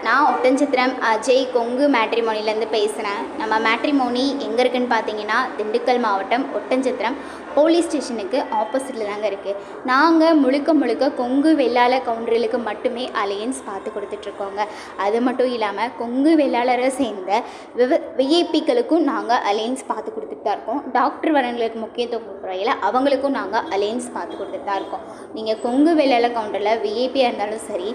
நான் ஒட்டன்சத்திரம் அஜய் கொங்கு மேட்ரிமோனிலேருந்து பேசுகிறேன். நம்ம மேட்ரிமோனி எங்கே இருக்குதுன்னு பார்த்தீங்கன்னா, திண்டுக்கல் மாவட்டம் ஒட்டன்சத்திரம் போலீஸ் ஸ்டேஷனுக்கு ஆப்போசிட்டில் தாங்க இருக்குது. நாங்கள் முழுக்க கொங்கு வெள்ளாள கவுண்டர்களுக்கு மட்டுமே அலையன்ஸ் பார்த்து கொடுத்துட்ருக்கோங்க. அது மட்டும் இல்லாமல் கொங்கு வெள்ளாளரை சேர்ந்த விஐபிக்களுக்கும் நாங்கள் அலையன்ஸ் பார்த்து கொடுத்துட்டு தான் இருக்கோம். டாக்டர் வரங்களுக்கு முக்கியத்துவம் கொடுக்குறையில் அவங்களுக்கும் நாங்கள் அலையன்ஸ் பார்த்து கொடுத்துட்டு தான் இருக்கோம். நீங்கள் கொங்கு வெள்ளாள கவுண்டரில் விஐபியாக இருந்தாலும் சரி,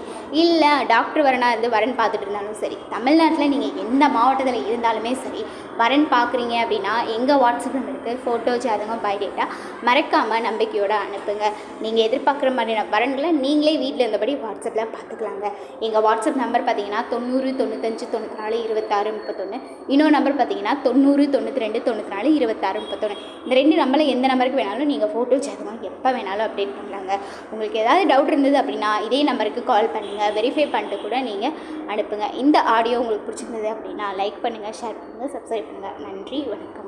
இல்லை டாக்டர் வரனாக இருந்து வரன் பார்த்துட்டு இருந்தாலும் சரி, தமிழ்நாட்டில் நீங்கள் எந்த மாவட்டத்தில் இருந்தாலுமே சரி, வரன் பார்க்குறீங்க அப்படின்னா எங்கள் வாட்ஸ்அப் நம்பருக்கு ஃபோட்டோ, ஜாதகம், பயோடேட்டா மறக்காமல் நம்பிக்கையோடு அனுப்புங்க. நீங்கள் எதிர்பார்க்குற மாதிரியான வரன்களை நீங்களே வீட்டில் இருந்தபடி வாட்ஸ்அப்பில் பார்த்துக்கலாங்க. எங்கள் வாட்ஸ்அப் நம்பர் பார்த்தீங்கன்னா 90 95 94 26 31. இன்னொரு நம்பர் பார்த்தீங்கன்னா 90 92 94 26 31. இந்த 2 நம்பரில் எந்த நம்பருக்கு வேணாலும் நீங்கள் ஃபோட்டோ, ஜாதகம் எப்போ வேணாலும் அப்டேட் பண்ணலாங்க. உங்களுக்கு ஏதாவது டவுட் இருந்தது அப்படின்னா இதே நம்பருக்கு கால் பண்ணுங்கள். வெரிஃபை பண்ணிட்டு கூட நீங்கள் அனுப்புங்க. இந்த ஆடியோ உங்களுக்கு பிடிச்சிருந்தது அப்படின்னா லைக் பண்ணுங்கள், ஷேர் பண்ணுங்கள், சப்ஸ்கிரைப் பண்ணுங்கள். நன்றி, வணக்கம்.